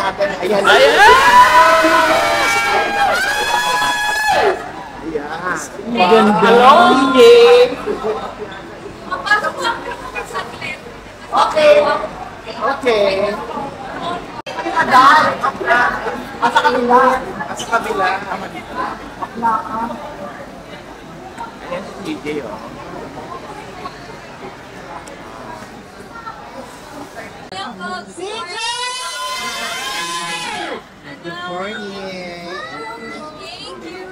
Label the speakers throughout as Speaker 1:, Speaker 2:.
Speaker 1: natin. Ayan.
Speaker 2: Ayan!
Speaker 1: Ganda.
Speaker 2: Hello, Jay!
Speaker 1: Okay. Okay. Adal. Asa kabila. Asa kabila.
Speaker 2: Ayan si DJ, oh.
Speaker 1: CJ! Good morning.
Speaker 3: Thank you.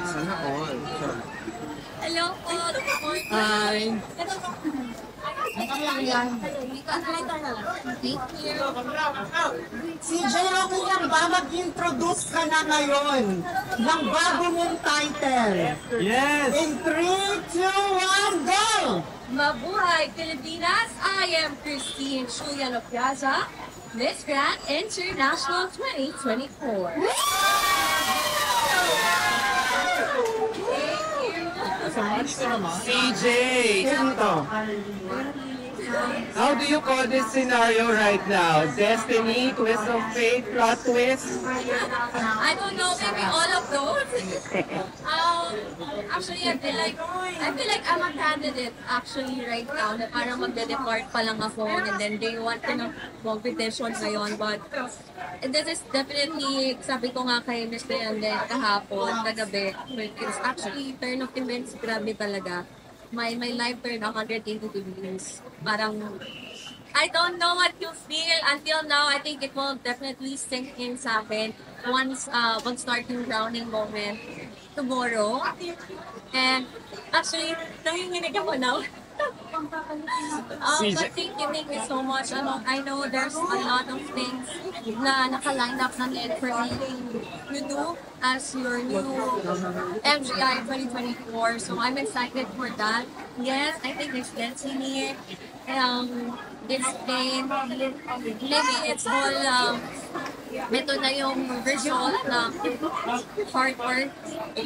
Speaker 1: Sana all.
Speaker 3: Hello po. Good morning.
Speaker 1: Hi.
Speaker 3: Thank you.
Speaker 1: CJ, okay lang ba mag-introduce ka na ngayon ng bago mong title?
Speaker 2: Yes!
Speaker 1: In 3, 2, 1, go!
Speaker 3: Mabuhay Pilipinas! I am Christine Juliano Piazza, Miss Grand International 2024.
Speaker 2: CJ! How do you call this scenario right now? Destiny, twist of fate, plot twist?
Speaker 3: I don't know, maybe all of those. Actually, I feel like I'm a candidate actually right now na parang magde-depart pa lang ako and then they want to know competition ngayon. But this is definitely, sabi ko nga kay Mr. Yande kahapon, kagabi, it's actually turn of events, grabe talaga. My life turned 180 degrees. Parang, I don't know what you feel until now. I think it will definitely sink in sa akin once starting drowning moment tomorrow. And actually, nanginginig ako now. But thank you so much. I know there's a lot of things na naka-line up na net for you do as your new MGI 2024. So I'm excited for that. Yes, I think there's destiny. It's pain. Maybe it's all ito na yung result ng hard work.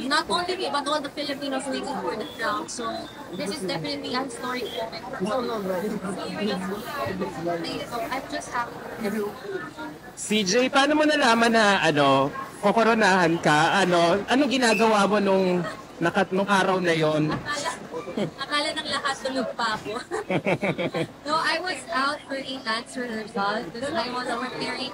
Speaker 3: Not only me, but all the Filipinos waiting for the crown. So, this is definitely a historic moment. I'm just happy.
Speaker 2: CJ, paano mo nalaman na, kokoronahan ka? Anong ginagawa mo nung araw na yon?
Speaker 3: Akala ng lahat tulog pa ako. No, I was out for a dance rehearsal because I was preparing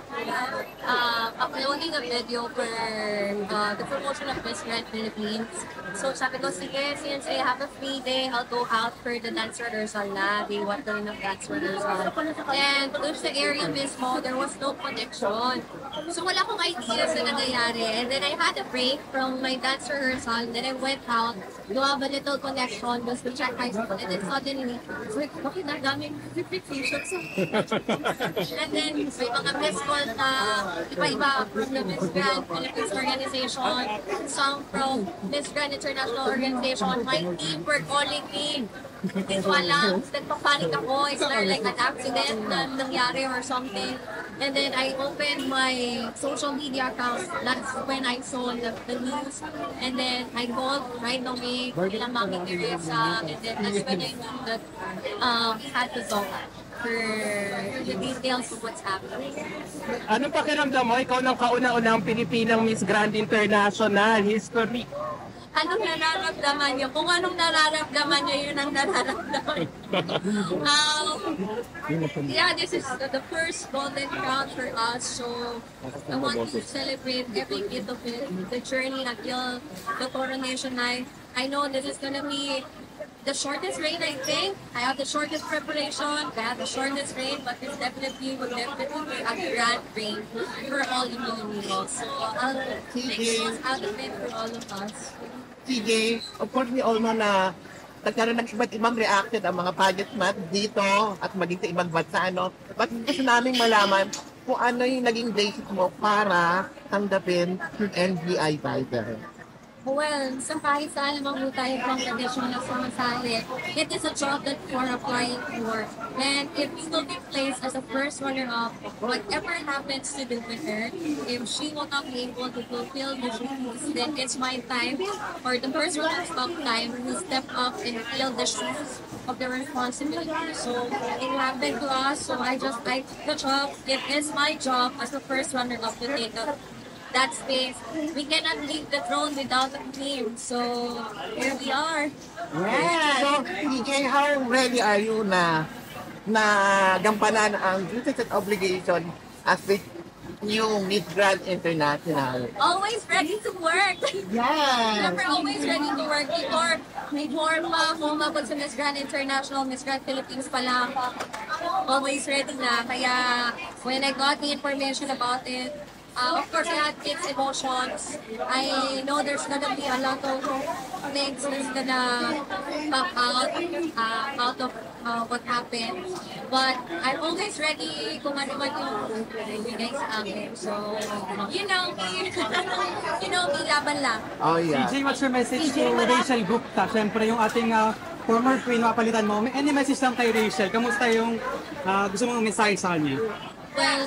Speaker 3: uploading a video for the promotion of Miss Grand Philippines. So sabi ko, sige, since I have a free day, I'll go out for the dance rehearsal na. They want to ng dance rehearsal. And doon sa area mismo, there was no connection. So wala akong idea sa nangyayari. And then I had a break from my dance rehearsal. Then I went out to have a little connection just to check my phone. And then suddenly, like, bakit na daming notifications? And then may mga miss call na iba-iba from the Miss Grand Philippines Organization, some from Miss Grand International Organization. My team were calling me. Hindi ko alam. Nagpapanik ako. Is there like an accident na nangyari or something? And then I opened my social media account. That's when I saw the news. And then I called right away kila Mami Teresa. And then that's when I knew that we had to talk for the details of what's happening.
Speaker 2: Anong pakiramdam mo? Ikaw ng kauna-unang Pilipinang Miss Grand International History.
Speaker 3: Anong nararamdaman niyo? Kung anong nararamdaman niyo, yun ang nararamdaman. Yeah, this is the first Golden Crown for us. So, I want to celebrate every bit of it. The journey until the coronation night. I know this is gonna be the shortest reign, I think. I have the shortest preparation. I have the shortest reign, but this definitely will definitely be a grand reign for all the Filipinos. So, I'll make most out of it for all of us.
Speaker 1: CJ, of course we all know na nagkaroon ng iba't ibang reaction ang mga pageant mat dito at maging sa ibang bansa, But gusto namin malaman kung ano yung naging basis mo para tanggapin yung NBI title.
Speaker 3: Well, sa kahit saan naman po tayo pang tradition na sumasali, it is a job that we're applying for. And if we will be placed as a first runner-up, whatever happens to do with her, if she will not be able to fulfill the duties, then it's my time, or the first runner-up time, to step up and fill the shoes of the responsibility. So it happened to us, so I took the job. It is my job as the first runner-up to take up that space. We cannot leave the throne without a team. So here we are.
Speaker 1: Yes. So, PJ, how ready are you na gampanan ang duties and obligation as the new Miss Grand International?
Speaker 3: Always ready to work.
Speaker 1: Yes.
Speaker 3: Never always ready to work. Before pa ako umabot sa Miss Grand International, Miss Grand Philippines pa lang, always ready na. Kaya when I got the information about it, of course, I had mixed emotions. I know there's gonna be a lot of things that's gonna pop out of what happened. But I'm always ready kung ano man yung ibigay sa akin. So, you know me. You know me, laban lang.
Speaker 1: Oh, yeah.
Speaker 4: CJ, what's your message to Rachel Gupta? Siyempre yung ating former queen, mapalitan mo. Any message lang kay Rachel? Kamusta yung gusto mong mensahe sa kanya?
Speaker 3: Well,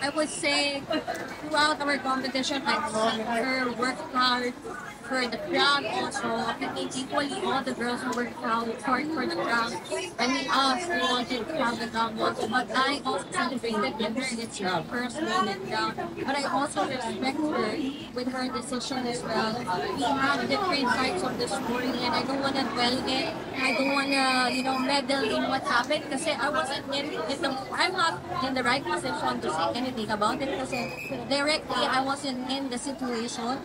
Speaker 3: I would say throughout our competition, I saw her work hard for the crowd also. I think equally all the girls who worked hard for the crowd. I mean, us who wanted to have the dog also. But I also celebrated with her. It's her first moment down. But I also respect her with her decision as well. We have different sides of the story, and I don't want to dwell in it. I don't want to, meddle in what happened kasi I'm not in the right position to say anything about it kasi directly I wasn't in the situation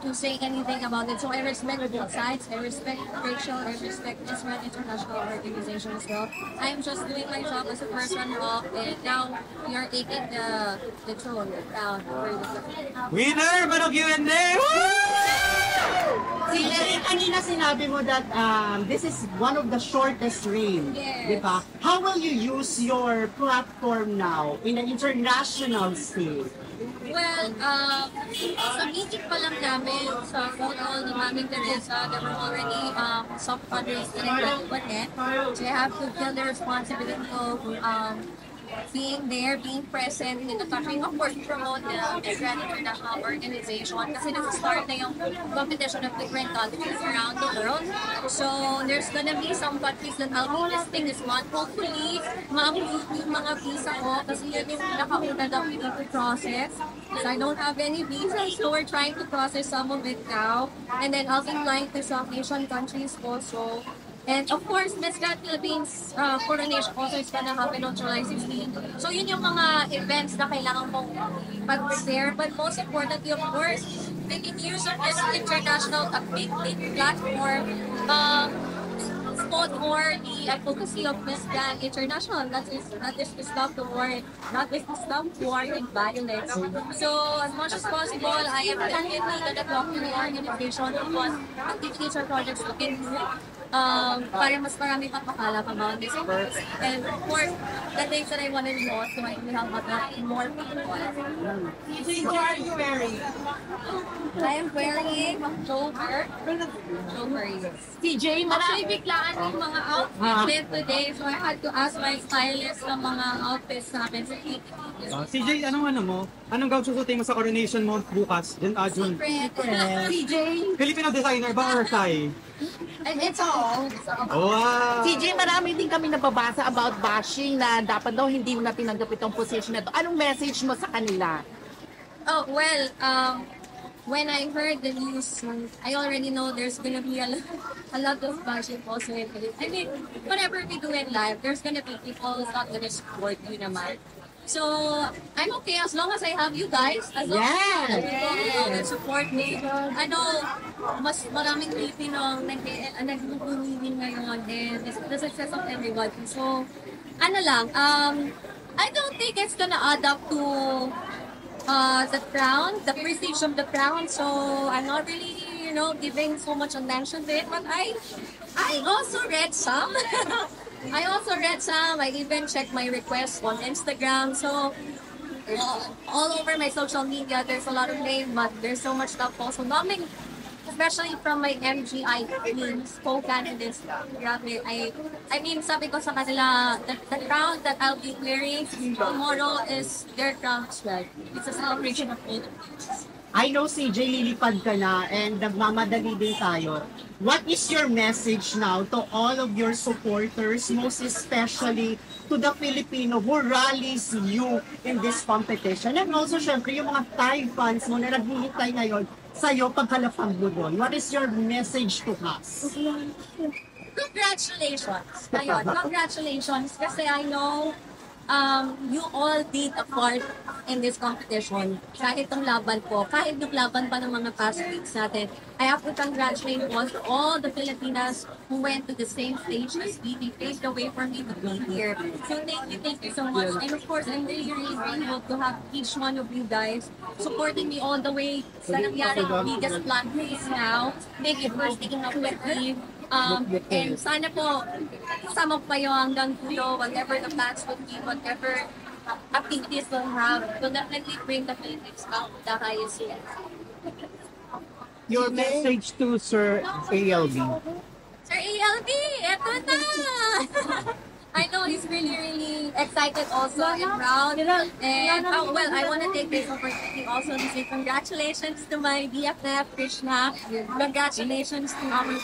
Speaker 3: to say anything about it. So I respect both sides. I respect Rachel. I respect this one international organization as well. I'm just doing my job as a first runner-up, and now we are taking the throne crown for the
Speaker 4: Winner! Manog UNA!
Speaker 5: Kanina sinabi mo that this is one of the shortest reign,
Speaker 3: Yes.
Speaker 5: di ba? How will you use your platform now in an international stage?
Speaker 3: Well, sa meeting pa lang namin, sa photo ng aming Teresa, there were already some countries that I can't connect. So I have to feel the responsibility of being there, being present in the country, of course, promote the Grand International Organization kasi nasa-start na yung competition of different countries around the world. So, there's gonna be some countries that I'll be listing this month. Hopefully, ma-approve yung mga visa ko kasi yun yung pinakauna daw to process. Because I don't have any visas, so we're trying to process some of it now. And then I'll be flying to South Asian countries also. And of course, Miss Grand Philippines coronation also is gonna happen on July 16. So yun yung mga events na kailangan mong mag-prepare. But most importantly, of course, making use of this international, a big platform, promote more the advocacy of Miss Grand International. That is to stop the war, not just to stop war and violence. So as much as possible, I am definitely gonna talk to the organization on what activities or projects we can do. Para mas marami pang makalap about this first. And of course, the things that I want to know, so I can help out more people.
Speaker 5: What are you wearing?
Speaker 3: I am wearing October.
Speaker 5: CJ,
Speaker 3: Actually, biglaan yung mga outfits today, so I had to ask my stylist ng mga outfits namin.
Speaker 4: CJ, anong gown susutin mo sa coronation mo bukas? June.
Speaker 5: CJ,
Speaker 4: Filipino designer ba or Thai?
Speaker 3: And it's all.
Speaker 4: Wow!
Speaker 5: CJ, marami din kami nababasa about bashing na dapat daw hindi mo na tinanggap itong position na ito. Anong message mo sa kanila?
Speaker 3: Oh, well, when I heard the news, I already know there's gonna be a lot of bashing also in it. I mean, whatever we do in life, there's gonna be people who's not gonna support you naman. So, I'm okay as long as I have you guys. As long as you will support me. I know, mas maraming Pilipino ang nag-uwin ngayon and it's the success of everybody. So, I don't think it's gonna add up to the crown, the prestige of the crown. So, I'm not really, giving so much attention to it. But I also read some. I even checked my requests on Instagram. So, all over my social media, there's a lot of blame, but there's so much love also. especially from my MGI teams, co-candidates, grabe, I mean, sabi ko sa kanila, the crown that I'll be wearing tomorrow is their crown as well. It's a celebration of Philippines.
Speaker 6: I know CJ, lilipad ka na and nagmamadali din tayo. What is your message now to all of your supporters, most especially to the Filipino who rallies you in this competition? And also, syempre, yung mga Thai fans mo na naghihintay ngayon sa'yo pagkalapag mo doon. What is your message to us?
Speaker 3: Congratulations! Ayun, congratulations kasi I know you all did a part in this competition. Kahit itong laban po, kahit yung laban pa ng mga past weeks natin, I have to congratulate also all the Filipinas who went to the same stage as me. They paved the way for me to be here. So thank you so much. And of course, I'm really, really grateful to have each one of you guys supporting me all the way sa nangyaring biggest platforms now. Thank you for sticking up with me. And sana po, kasama pa yung hanggang dulo, whatever the plans would be, whatever activities we'll have, will definitely bring the Philippines out the highest yet.
Speaker 4: Your message to Sir ALB.
Speaker 3: Sir ALB, eto na! I know he's really, really excited also and proud. And well, I want to take this opportunity also to say congratulations to my BFF, Krishna. Congratulations to our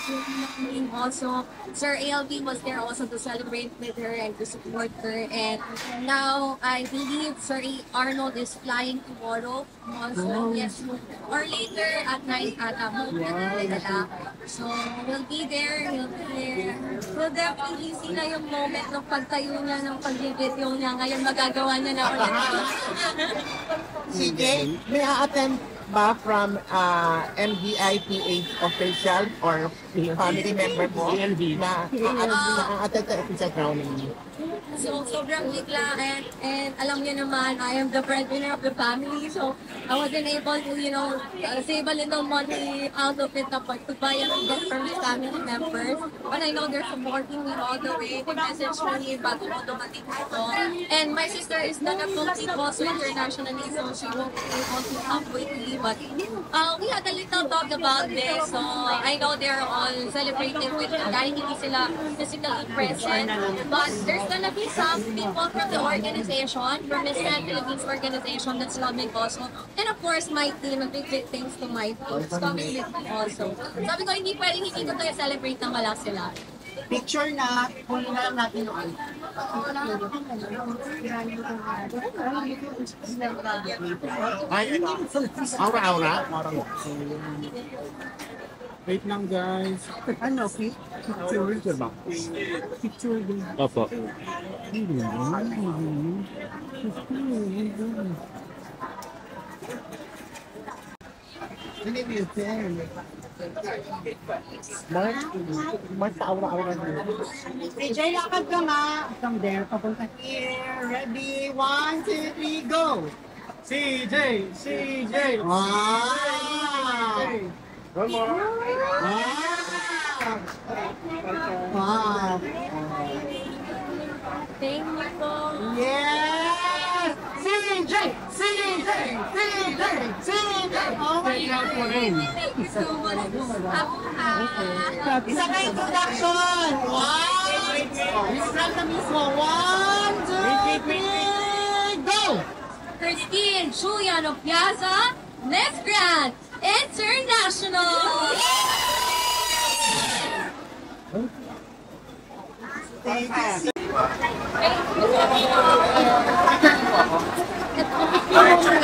Speaker 3: team also. Sir ALB was there also to celebrate with her and to support her. And now I believe Sir Arnold is flying tomorrow also. Yes, or later at night at Manila. So we'll be there. We'll definitely see na yung moment ng pagtayo niya ng pag-video niya. Ngayon magagawa niya na ulit.
Speaker 1: CJ, may a-attend ba from MDIPH official or family member mo na a-attend sa official crowning?
Speaker 3: So, sobrang bigla and alam niyo naman, I am the breadwinner of the family. So, I wasn't able to, save a little money out of it to buy a gift for my family members. But I know they're supporting me all the way. They message me bago ko dumating dito. And my sister is gonna compete also internationally, so she won't be able to come with me. But we had a little talk about this. So, I know they're all celebrating with me dahil hindi sila physically present. But there's gonna be some people from the organization, from Miss Grand Philippines organization that's coming also. And of course, my team, a big thanks to my team. It's coming with me also. Sabi ko, hindi pwedeng hindi ko tayo celebrate na wala sila.
Speaker 6: Picture na, kunin na lang natin yung
Speaker 1: Ay, aura-aura.
Speaker 4: Wait lang guys.
Speaker 6: ano, picture ba? Picture din.
Speaker 2: Opo.
Speaker 1: Hindi mo yun, Mark, aura-aura nyo.
Speaker 6: CJ, lakad ka nga. From there, papunta here. Ready? 1, 2, 3, go!
Speaker 4: CJ! CJ!
Speaker 6: Wow!
Speaker 1: One more.
Speaker 6: Wow!
Speaker 3: Thank you po.
Speaker 6: Yes! CJ! CJ! CJ! CJ! Oh my God!
Speaker 3: Thank you so much.
Speaker 6: Isa ka introduction! Wow! From the mismo. 1, 2, 3, go!
Speaker 3: Christine Juliano Piazza, Miss Grand International!
Speaker 6: Thank you.
Speaker 3: Thank you.